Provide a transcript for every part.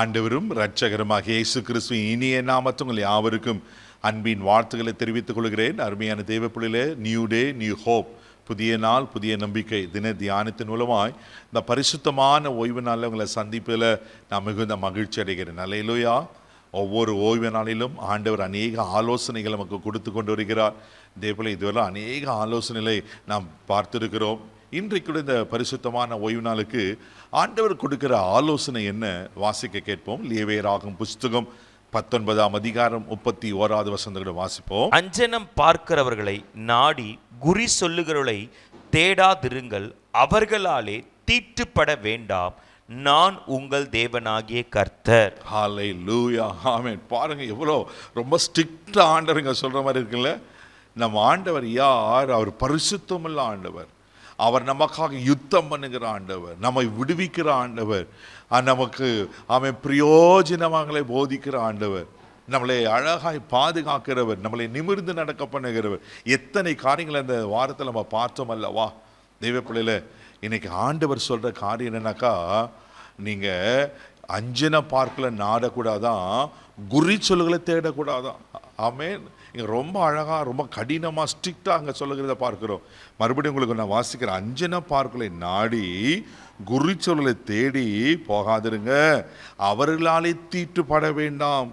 ஆண்டவரும் இரட்சகருமாகிய இயேசு கிறிஸ்துவின் இனிய நாமத்தில் உங்கள் யாவருக்கும் அன்பின் வாழ்த்துக்களை தெரிவித்துக் கொள்கிறேன். அருமையான தேவ பிள்ளைகளே, நியூ டே நியூ ஹோப், புதிய நாள் புதிய நம்பிக்கை தின தியானத்தின் மூலமாய் இந்த பரிசுத்தமான ஓய்வு நாளில் உங்களை சந்திப்பில் நான் மிகுந்த மகிழ்ச்சி அடைகிறேன். அல்லேலூயா. ஒவ்வொரு ஓய்வு நாளிலும் ஆண்டவர் அநேக ஆலோசனைகள் நமக்கு கொடுத்து கொண்டு வருகிறார். இதேபோல் இதுவரை அநேக ஆலோசனைகளை நாம் பார்த்திருக்கிறோம். இன்றைக்கு கூட இந்த பரிசுத்தமான ஓய்வு நாளுக்கு ஆண்டவர் கொடுக்கிற ஆலோசனை என்ன வாசிக்க கேட்போம். லேவியராகும் புஸ்தகம் 19ஆம் அதிகாரம் 31வது வசனங்களை வாசிப்போம். அஞ்சனம் பார்க்கிறவர்களை நாடி குறி சொல்லுகிறவர்களை தேடாதிருங்கள், அவர்களாலே தீட்டுப்பட வேண்டாம், நான் உங்கள் தேவனாகிய கர்த்தர். ஹல்லேலூயா, ஆமென். பாருங்க, எவ்வளோ ரொம்ப ஸ்ட்ரிக்டா ஆண்டவருங்க சொல்ற மாதிரி இருக்குல்ல. நம்ம ஆண்டவர் யார்? அவர் பரிசுத்தமுள்ள ஆண்டவர். அவர் நமக்காக யுத்தம் பண்ணுகிற ஆண்டவர், நம்மை விடுவிக்கிற ஆண்டவர், நமக்கு அவன் பிரயோஜனமாகலை போதிக்கிற ஆண்டவர், நம்மளை அழகாய் பாதுகாக்கிறவர், நம்மளை நிமிர்ந்து நடக்க பண்ணுகிறவர். எத்தனை காரியங்களை அந்த வாரத்தில் நம்ம பார்த்தோம் அல்லவா தெய்வ பிள்ளையில. இன்னைக்கு ஆண்டவர் சொல்ற காரியம் என்னன்னாக்கா, நீங்க அஞ்சன பார்க்கல நாடக்கூடாதான், குறி சொல்லுகளை தேடக்கூடாதான். ஆமென். இங்கே ரொம்ப அழகாக ரொம்ப கடினமாக ஸ்ட்ரிக்டாக அங்கே சொல்லுகிறத பார்க்குறோம். மறுபடியும் உங்களுக்கு நான் வாசிக்கிறேன். அஞ்சன பார்க்கலை நாடி குறி சொல்லை தேடி போகாதிருங்க, அவர்களாலே தீட்டுப்பட வேண்டாம்,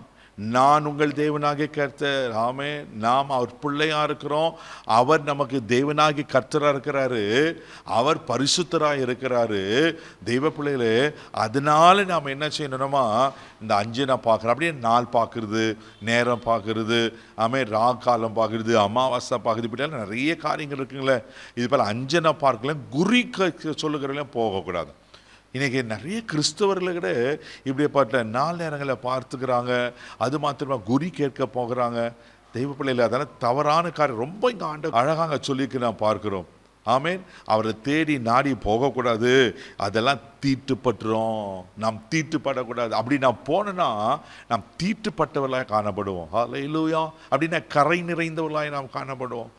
நான் உங்கள் தேவனாகிய கர்த்தர். ஆமே, நாம் அவர் பிள்ளையாக இருக்கிறோம். அவர் நமக்கு தேவனாகிய கர்த்தராக இருக்கிறாரு, அவர் பரிசுத்தராக இருக்கிறாரு. தெய்வ பிள்ளைகளே, அதனால நாம் என்ன செய்யணுமா, இந்த அஞ்சனை பார்க்குறோம். அப்படியே நாள் பார்க்குறது, நேரம் பார்க்குறது, ஆமே, காலம் பார்க்குறது, அமாவாசை பார்க்குறது, இப்படி நிறைய காரியங்கள் இருக்குங்களே. இது போல் அஞ்சனை பார்க்கல குறி சொல்லுகிறவங்களையும் போகக்கூடாது. இன்றைக்கி நிறைய கிறிஸ்தவர்களை கூட இப்படிப்பட்ட நாள் நேரங்களை பார்த்துக்கிறாங்க. அது மாத்திரமா குறி கேட்க போகிறாங்க. தெய்வ பிள்ளைகள் அதெல்லாம் தவறான காரியம். ரொம்ப இங்கே ஆண்டு அழகாக சொல்லிக்கு நான் பார்க்குறோம். ஆமேன். அவரை தேடி நாடி போகக்கூடாது, அதெல்லாம் தீட்டுப்பட்டுரும், நாம் தீட்டுப்படக்கூடாது. அப்படி நான் போனேன்னா நாம் தீட்டுப்பட்டவர்களாக காணப்படுவோம். ஹல்லேலூயா. அப்படின்னா கரை நிறைந்தவர்களாக நாம் காணப்படுவோம்.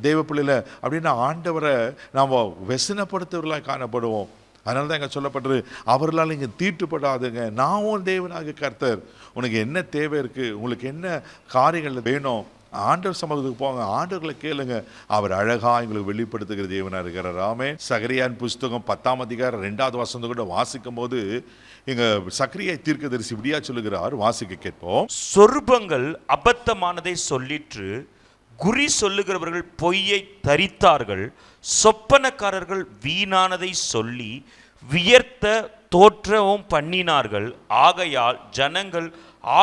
தெய்வ பிள்ளைகளை அப்படின்னா ஆண்டவரை நாம் வெசனப்படுத்தவர்களாக காணப்படுவோம். அதனால தான் இங்கே சொல்லப்பட்டது, அவர்களால் இங்கே தீட்டுப்படாதுங்க, நான் உன் தேவனாகிய கர்த்தர். உனக்கு என்ன தேவை இருக்குது, உங்களுக்கு என்ன காரியங்கள் வேணும், ஆண்டவர் சமூகத்துக்கு போங்க, ஆண்டவர்களை கேளுங்க, அவர் அழகாக எங்களுக்கு வெளிப்படுத்துகிற தேவனாக இருக்கிறார். ஆமென். சகரியாவின் புஸ்தகம் 10ஆம் அதிகாரம் 2வது வசனம் கூட வாசிக்கும் போது இங்க சக்கரியா தீர்க்கதரிசி இப்படியா சொல்லுகிறார், வாசிக்க கேட்போம். சொருபங்கள் அபத்தமானதை சொல்லிற்று, குறி சொல்லுகிறவர்கள் பொய்யை தரித்தார்கள், சொப்பனக்காரர்கள் வீணானதை சொல்லி வியர்த்த தோற்றவும் பண்ணினார்கள். ஆகையால் ஜனங்கள்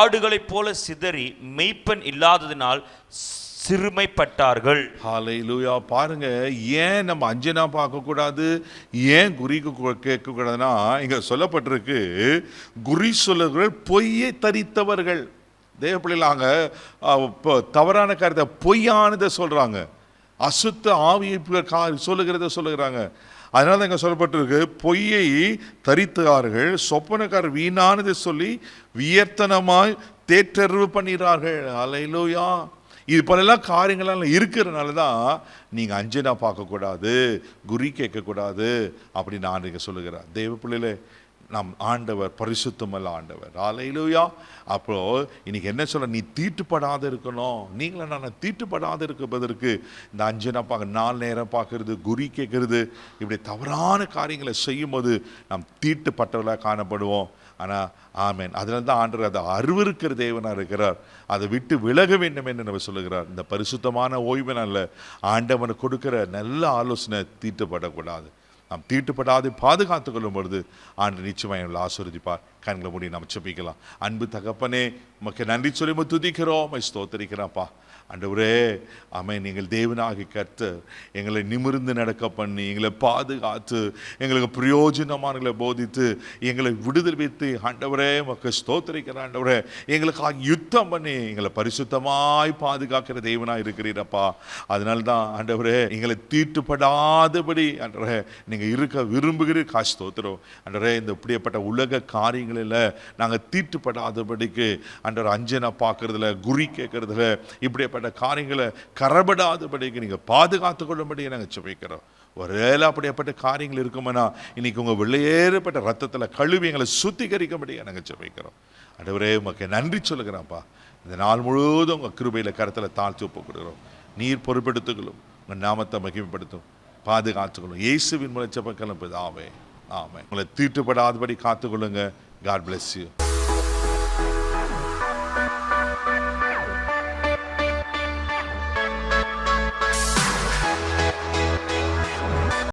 ஆடுகளைப் போல சிதறி மெய்ப்பன் இல்லாததினால் சிறுமைப்பட்டார்கள். ஹல்லேலூயா. பாருங்க, ஏன் நம்ம அஞ்சனா பார்க்கக்கூடாது, ஏன் குறிக்கு கேட்கக்கூடாதுன்னா, இங்க சொல்லப்பட்டிருக்கு, குறி சொல்லுகிறவர்கள் பொய்யை தரித்தவர்கள். தேவ பிள்ளைகளாங்க தவறான காரியத்தை பொய்யானதை சொல்றாங்க, அசுத்த ஆவியை சொல்லுகிறத சொல்லுகிறாங்க. அதனால தான் இங்கே சொல்லப்பட்டிருக்கு, பொய்யை தரித்தார்கள், சொப்பனக்காரர் வீணானதை சொல்லி வியர்த்தனமாய் தேற்றறிவு பண்ணிறார்கள். அல்லேலூயா. இது போலெல்லாம் காரியங்கள்லாம் இருக்கிறதுனால தான் நீங்கள் அஞ்சனா பார்க்கக்கூடாது, குறி கேட்கக்கூடாது அப்படின்னு ஆண்டு சொல்லுகிறார். தேவ பிள்ளைகளே, நம் ஆண்டவர் பரிசுத்தமல்ல ஆண்டவர். அல்லேலூயா. அப்போ இன்னைக்கு என்ன சொல்ல, நீ தீட்டுப்படாத இருக்கணும். நீங்கள நான் தீட்டுப்படாத இருப்பதற்கு இந்த அஞ்சனா பார்க்க, நாள் நேரம் பார்க்கறது, குறி கேட்கறது, இப்படி தவறான காரியங்களை செய்யும்போது நாம் தீட்டுப்பட்டவர்களாக காணப்படுவோம். ஆனால் ஆமேன், அதனால தான் ஆண்டவர் அதை அருவருக்கிற தேவனாக இருக்கிறார். அதை விட்டு விலக வேண்டும் என்று நம்ம சொல்லுகிறார். இந்த பரிசுத்தமான ஓய்வு நாளில் ஆண்டவனை கொடுக்கிற நல்ல ஆலோசனை, தீட்டுப்படக்கூடாது. நாம் தீட்டுப்படாது பாதுகாத்து கொள்ளும் பொழுது ஆண்டு நிச்சயமாக ஆசீர்வதிப்பார். கண்களை மூடி நாம் ஜெபிக்கலாம். அன்பு தகப்பனே, உமக்கு நன்றி சொல்லி துதிக்கிறோம், ஸ்தோத்திரிக்கிறோம்ப்பா. ஆண்டவரே, ஆமென். நீங்கள் தேவனாகிய கர்த்தர், எங்களை நிமிர்ந்து நடக்க பண்ணி, எங்களை பாதுகாத்து, எங்களுக்கு பிரயோஜனமானங்களை போதித்து, எங்களை விடுதலை வைத்து, ஆண்டவரே உமக்கு ஸ்தோத்திரிக்கிற ஆண்டவரே, எங்களுக்காக யுத்தம் பண்ணி எங்களை பரிசுத்தமாய் பாதுகாக்கிற தேவனாக இருக்கிறீரப்பா. அதனால தான் ஆண்டவரே, எங்களை தீட்டுப்படாதபடி ஆண்டவரே நீங்கள் இருக்க விரும்புகிறீர். ஸ்தோத்திரம் ஆண்டவரே. இந்த இப்படிப்பட்ட உலக காரியங்களில் நாங்கள் தீட்டுப்படாதபடிக்கு ஆண்டவர் அஞ்சனை பார்க்கறதுல, குறி கேட்கறதுல, இப்படிப்பட்ட காரியங்களை கரபடாதபடிக்கு நீங்கள் பாதுகாத்து கொள்ளும்படி நாங்கள் ஜெபிக்கிறோம். ஒருவேளை அப்படிப்பட்ட காரியங்கள் இருக்குமானா இன்னைக்கு உங்கள் வெளியேறப்பட்ட ரத்தத்தில் கழுவி எங்களை சுத்திகரிக்கும்படி நாங்கள் ஜெபிக்கிறோம். ஆண்டவரே உமக்கு நன்றி சொல்லுகிறேன்ப்பா. இந்த நாள் முழுவதும் உங்கள் கிருபையில் கரத்தில் தாழ்த்தி ஒப்புக் கொடுக்கிறோம். நீர் பொறுப்பெடுத்துக்கொள்ளும், உங்கள் நாமத்தை மகிமைப்படுத்தும், பாதுகாத்துக்கொள்ளும். இயேசுவின் மூலம் ஜெபக்கலாம் பிதாவே, ஆமென். உங்களை தீட்டுப்படாதபடி காத்துக்கொள்ளுங்க. God bless you.